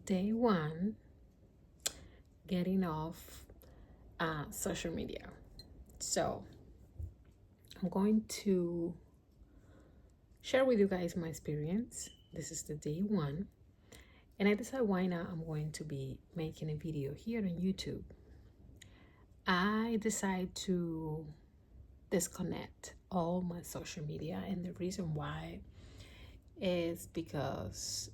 day one, getting off social media. So I'm going to share with you guys my experience. This is the day one, and I decided why not I'm going to be making a video here on YouTube. I decided to disconnect all my social media, and the reason why is because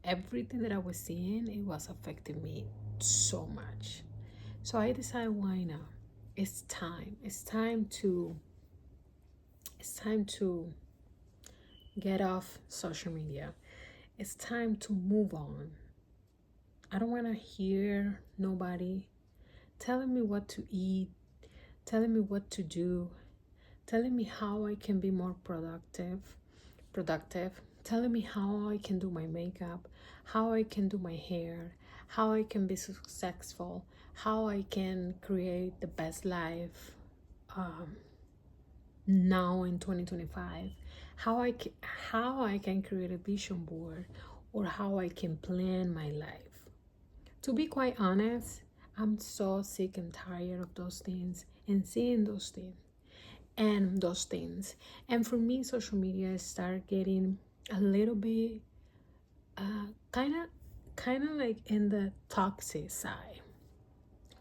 everything that I was seeing, it was affecting me so much. So I decided why not? It's time. It's time to get off social media. It's time to move on. I don't want to hear nobody telling me what to eat, telling me what to do, telling me how I can be more productive, telling me how I can do my makeup, how I can do my hair, how I can be successful, how I can create the best life now in 2025, how I can create a vision board, or how I can plan my life. To be quite honest, I'm so sick and tired of those things and seeing those things. And for me, social media started getting a little bit kind of like in the toxic side.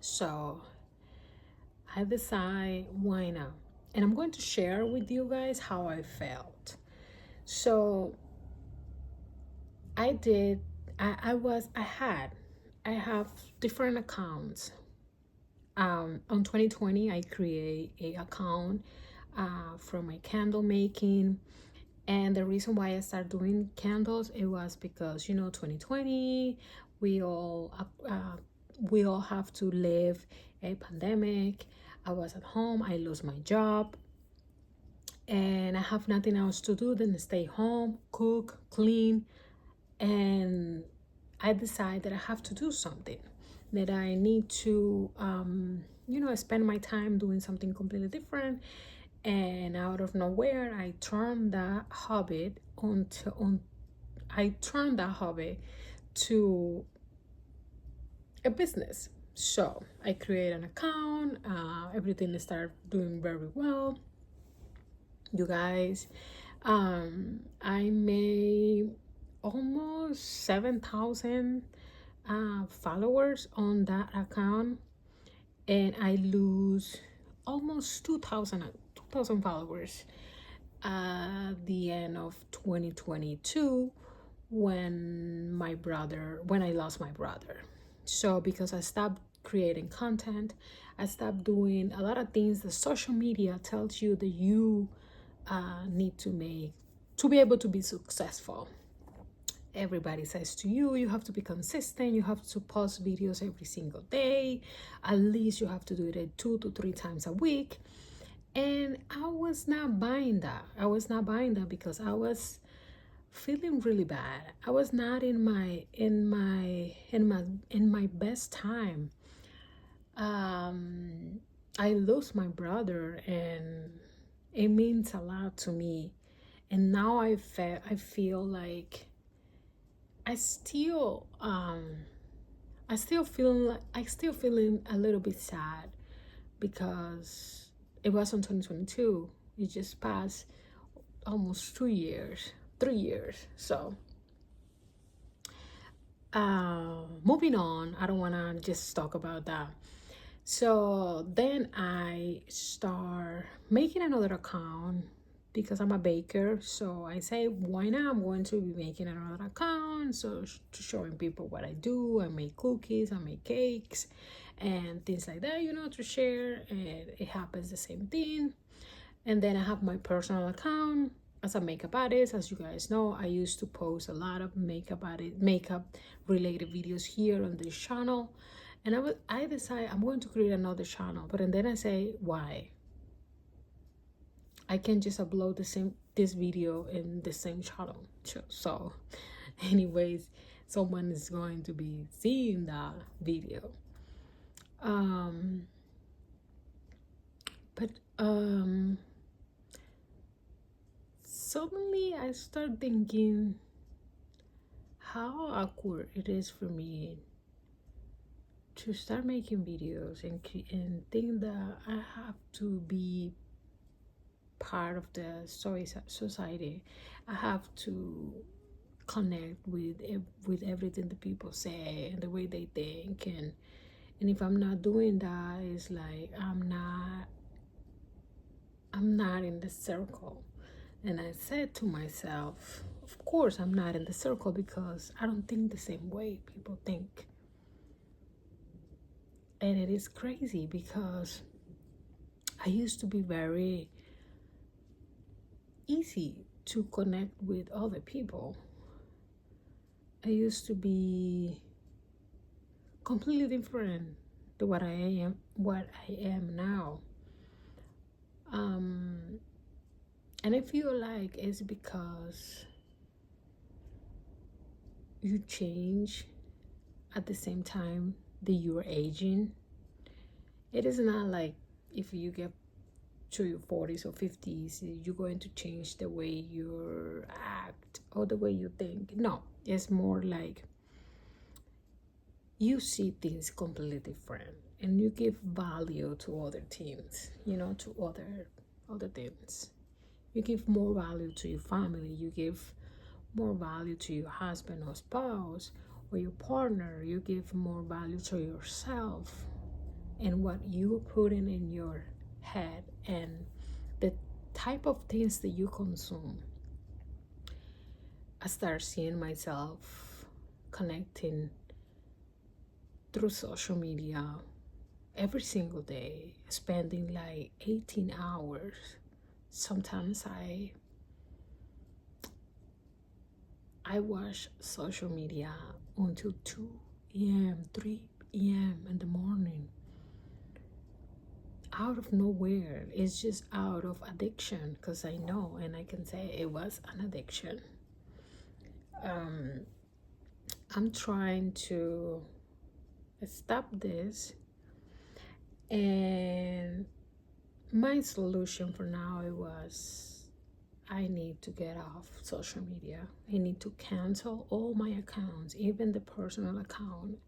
So I decide why not, and I'm going to share with you guys how I felt. So I did. I have different accounts. On 2020, I create a account for my candle making. And the reason why I started doing candles, it was because 2020, we all uh, we all have to live a pandemic. I was at home. I lost my job, and I have nothing else to do than stay home, cook, clean, and I decided that I have to do something, that I need to spend my time doing something completely different. And out of nowhere, I turned that hobby to a business. So I create an account. Everything started doing very well, you guys. I made almost 7,000 followers on that account, and I lose almost 2,000 followers at the end of 2022, when I lost my brother. So because I stopped creating content, I stopped doing a lot of things that social media tells you that you need to make to be able to be successful. Everybody says to you, you have to be consistent, you have to post videos every single day, at least you have to do it 2 to 3 times a week. And I was not buying that. Because I was feeling really bad. I was not in my best time. I lost my brother, and it means a lot to me. And now I feel like I still I still feeling a little bit sad, because it was in 2022. It just passed almost 2 years, 3 years. So moving on, I don't want to just talk about that. So then I start making another account, because I'm a baker. So I say, why not? I'm going to be making another account, so to showing people what I do. I make cookies, I make cakes, and things like that, to share. And it happens the same thing. And then I have my personal account as a makeup artist. As you guys know, I used to post a lot of makeup related videos here on this channel. And I decide I'm going to create another channel. But and then I say, why? I can just upload this video in the same channel. So anyways, someone is going to be seeing that video. But suddenly I start thinking, how awkward it is for me to start making videos and think that I have to be part of the society. I have to connect with everything the people say and the way they think, and if I'm not doing that, it's like I'm not in the circle. And I said to myself, of course I'm not in the circle because I don't think the same way people think. And it is crazy because I used to be very easy to connect with other people. I used to be completely different to what I am now. Um, and I feel like it's because you change at the same time that you're aging. It is not like if you get to your 40s or 50s, you're going to change the way you act or the way you think. No, it's more like you see things completely different and you give value to other things, to other things. You give more value to your family, you give more value to your husband or spouse or your partner, you give more value to yourself and what you put in your head and the type of things that you consume. I start seeing myself connecting through social media every single day, spending like 18 hours. Sometimes I watch social media until 2 a.m., 3 a.m. in the morning. Out of nowhere. It's just out of addiction, because I know and I can say it was an addiction. I'm trying to stop this, and my solution for now it was I need to get off social media. I need to cancel all my accounts, even the personal account.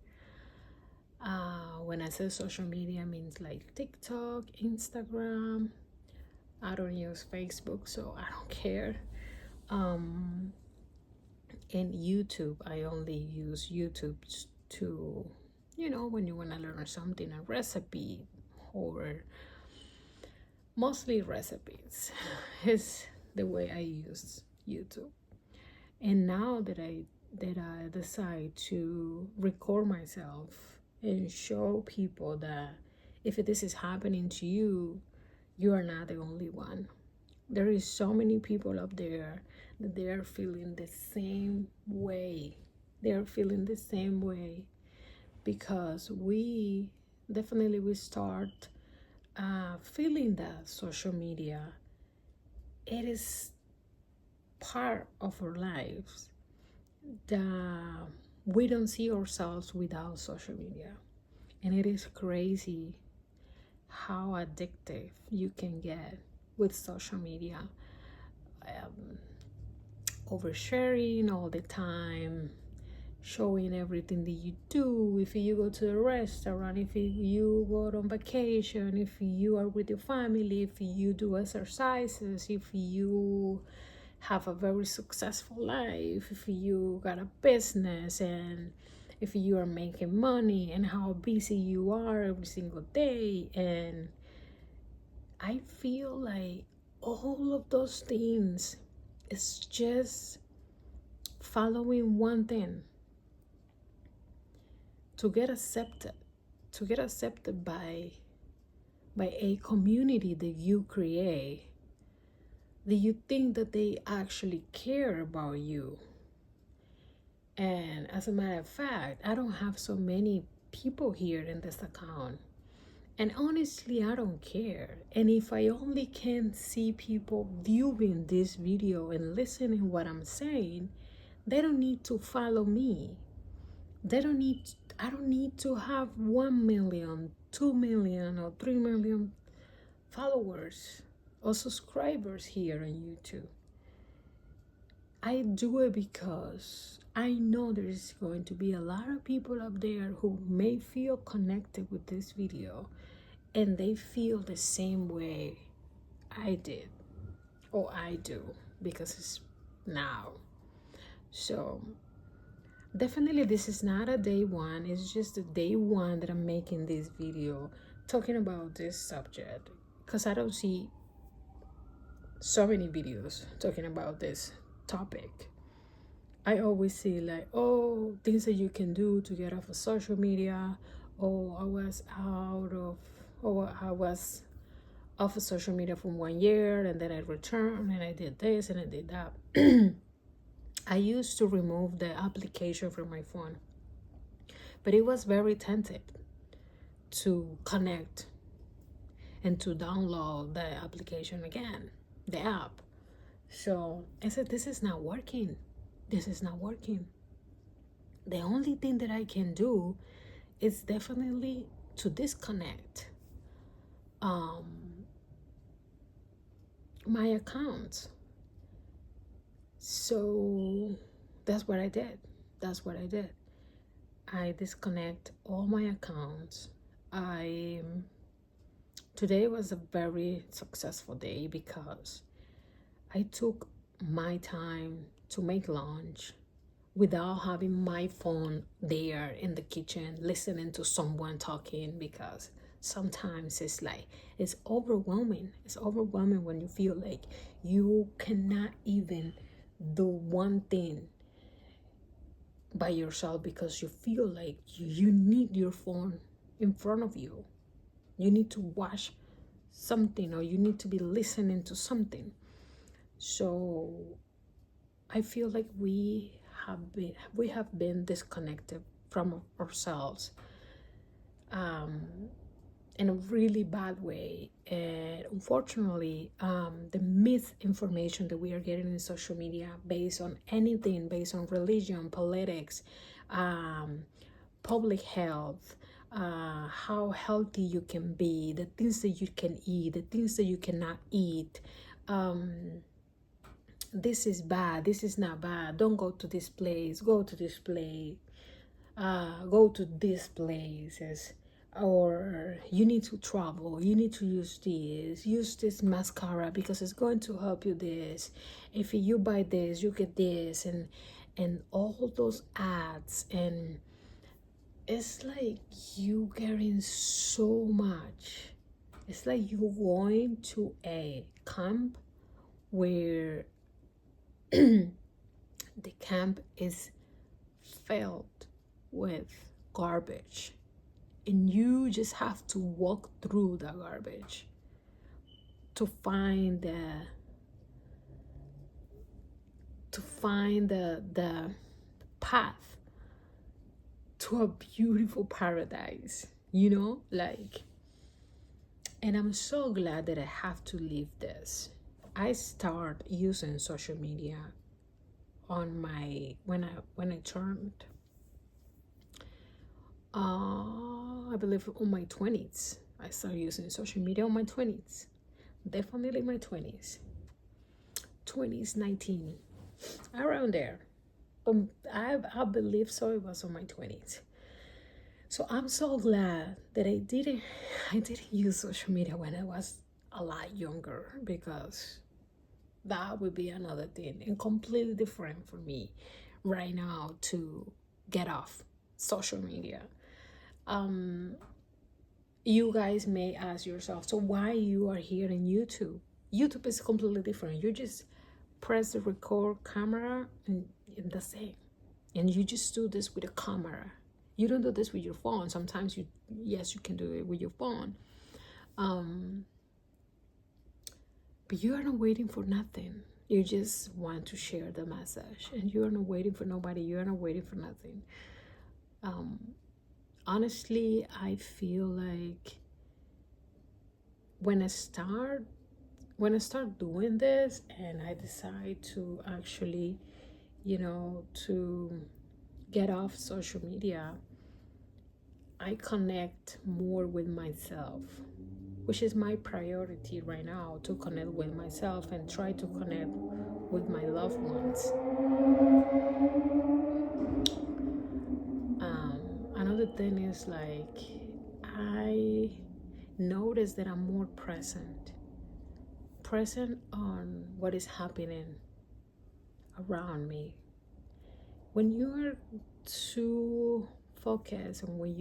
When I say social media, means like TikTok, Instagram. I don't use Facebook, so I don't care. And YouTube, I only use YouTube to, when you want to learn something, a recipe, or mostly recipes is the way I use YouTube. And now that I decide to record myself and show people that if this is happening to you, you are not the only one. There is so many people up there that they are feeling the same way. They are feeling the same way because we start feeling that social media, it is part of our lives, that we don't see ourselves without social media. And it is crazy how addictive you can get with social media. Oversharing all the time, showing everything that you do. If you go to a restaurant, if you go on vacation, if you are with your family, if you do exercises, if you have a very successful life, if you got a business, and if you are making money, and how busy you are every single day. And I feel like all of those things is just following one thing: to get accepted by a community that you create, that you think that they actually care about you. And as a matter of fact, I don't have so many people here in this account, and honestly I don't care. And if I only can see people viewing this video and listening what I'm saying, they don't need to follow me. I don't need to have 1 million, 2 million, or 3 million followers or subscribers here on YouTube. I do it because I know there's going to be a lot of people up there who may feel connected with this video and they feel the same way I did or I do because it's now. So definitely this is not a day one, it's just a day one that I'm making this video talking about this subject because I don't see so many videos talking about this topic. I always see like, oh, things that you can do to get off of social media. Oh, I was off of social media for 1 year and then I returned and I did this and I did that. I used to remove the application from my phone, but it was very tempting to connect and to download the application again, the app. So I said, this is not working. This is not working. The only thing that I can do is definitely to disconnect my account. So that's what I did. That's what I did. I disconnect all my accounts. Today was a very successful day because I took my time to make lunch without having my phone there in the kitchen listening to someone talking, because sometimes it's overwhelming. It's overwhelming when you feel like you cannot even do one thing by yourself because you feel like you need your phone in front of you. You need to watch something or you need to be listening to something. So I feel like we have been disconnected from ourselves in a really bad way. And unfortunately, the misinformation that we are getting in social media based on anything, based on religion, politics, public health, how healthy you can be, the things that you can eat, the things that you cannot eat, this is bad, this is not bad, don't go to this place, go to this place, go to these places, or you need to travel, you need to use this mascara because it's going to help you this, if you buy this you get this, and all those ads. And it's like you getting so much. It's like you're going to a camp where the camp is filled with garbage and you just have to walk through the garbage to find the path to a beautiful paradise, like. And I'm so glad that I have to leave this. I start using social media on my when I turned I believe on my 20s. I started using social media on my 20s. Definitely my 20s. 19, around there. But I believe so it was on my 20s. So I'm so glad that I didn't use social media when I was a lot younger, because that would be another thing and completely different for me right now to get off social media. You guys may ask yourself, so why you are here in YouTube? YouTube is completely different. You just press the record camera and that's it. And you just do this with a camera. You don't do this with your phone. Sometimes you can do it with your phone. But you are not waiting for nothing. You just want to share the message and you are not waiting for nobody. You are not waiting for nothing. Honestly, I feel like when I start doing this and I decide to actually, to get off social media, I connect more with myself, which is my priority right now, to connect with myself and try to connect with my loved ones. Another thing is like I notice that I'm more present on what is happening around me. When you are too focused and when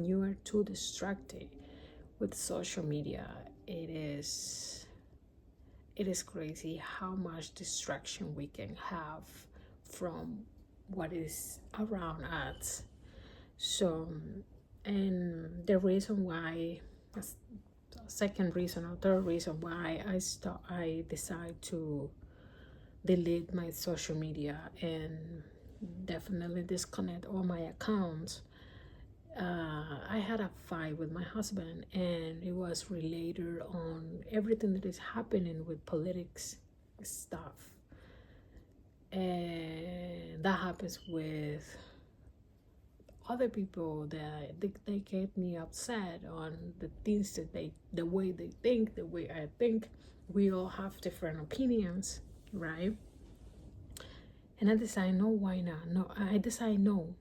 you are too distracted with social media, it is crazy how much distraction we can have from what is around us. So, and the reason why, second reason or third reason why I decide to delete my social media and definitely disconnect all my accounts. I had a fight with my husband, and it was related on everything that is happening with politics stuff, and that happens with other people that they get me upset on the things that the way they think, the way I think. We all have different opinions, right? And I decide, no, why not? No, I decide, no,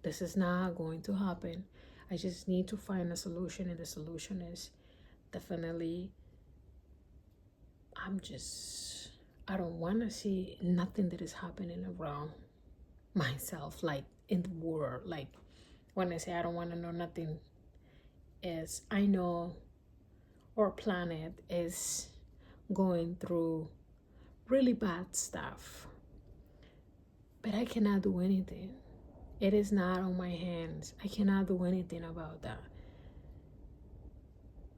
this is not going to happen. I just need to find a solution, and the solution is definitely, I don't want to see nothing that is happening around myself, like in the world. Like when I say I don't want to know nothing, is I know our planet is going through really bad stuff, but I cannot do anything. It is not on my hands. I cannot do anything about that.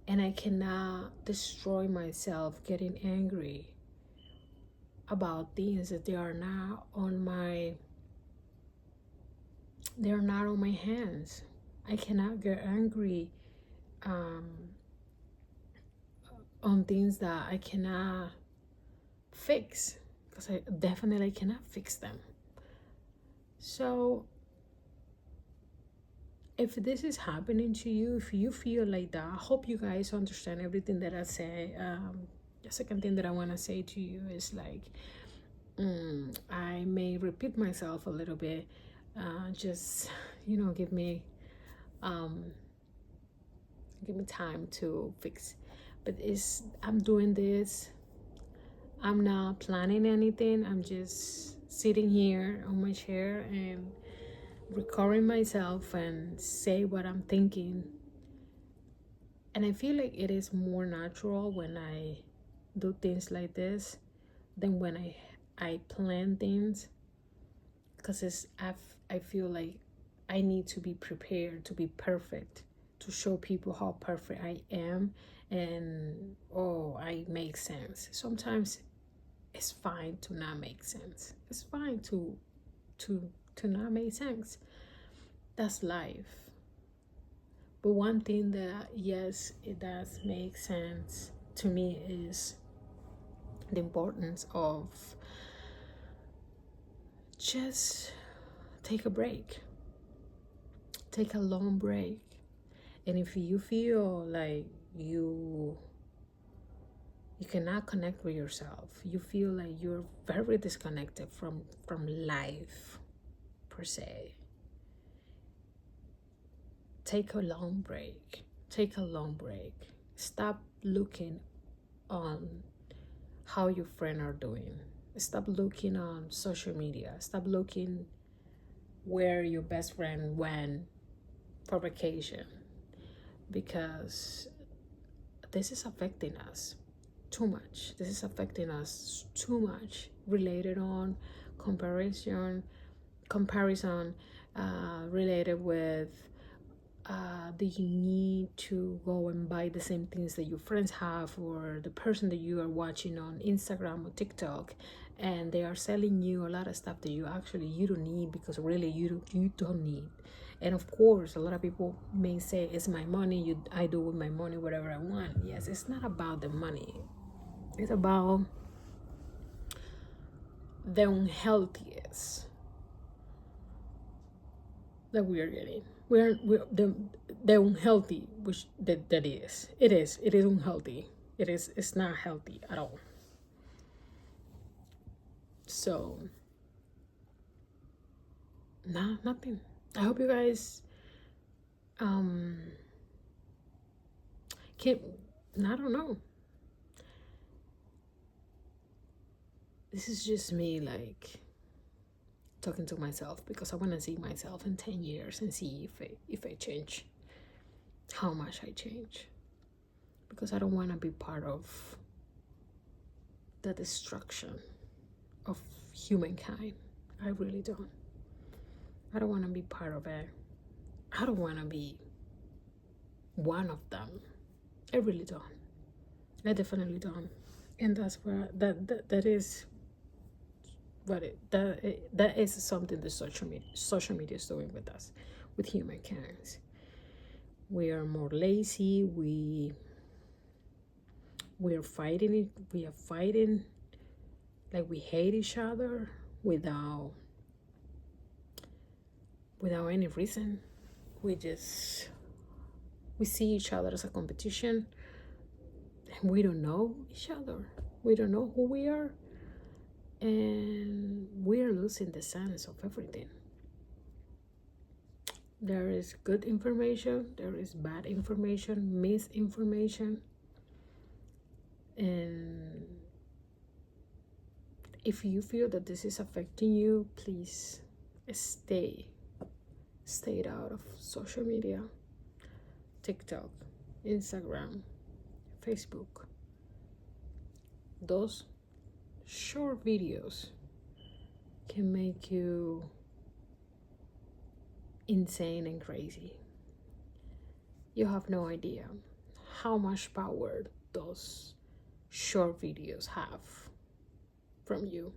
And I cannot destroy myself getting angry about things that they are not on my hands. I cannot get angry on things that I cannot fix, because I definitely cannot fix them. So if this is happening to you, if you feel like that, I hope you guys understand everything that I say. The second thing that I want to say to you is like, I may repeat myself a little bit. Just give me time to fix. But I'm doing this. I'm not planning anything. I'm just sitting here on my chair and recording myself and say what I'm thinking. And I feel like it is more natural when I do things like this than when I plan things, because I feel like I need to be prepared to be perfect, to show people how perfect I am, and I make sense. Sometimes it's fine to not make sense. It's fine to not make sense. That's life. But one thing that, yes, it does make sense to me is the importance of just take a break. Take a long break. And if you feel like you cannot connect with yourself, you feel like you're very disconnected from life per se, take a long break. Stop looking on how your friends are doing. Stop looking on social media. Stop looking where your best friend went for vacation, because this is affecting us too much. Related on comparison, related with do you need to go and buy the same things that your friends have, or the person that you are watching on Instagram or TikTok, and they are selling you a lot of stuff that you don't need, because really you don't need. And of course, a lot of people may say, it's my money, I do with my money whatever I want. Yes, it's not about the money. It's about the unhealthiest that we are getting. We're the unhealthy, which that is. It is unhealthy. It's not healthy at all. So, nah, nothing. I hope you guys um can, I don't know. This is just me like talking to myself because I want to see myself in 10 years and see if I change, how much I change. Because I don't want to be part of the destruction of humankind. I really don't. I don't want to be part of it. I don't want to be one of them. I really don't. I definitely don't. And that's where that is what that is something that social media is doing with us, with humankind. We are more lazy. We are fighting it. We are fighting like we hate each other without any reason. We see each other as a competition, and we don't know each other. We don't know who we are, and we're losing the sense of everything. There is good information, there is bad information, misinformation, and if you feel that this is affecting you, please stay out of social media. TikTok, Instagram, Facebook. Those short videos can make you insane and crazy. You have no idea how much power those short videos have from you.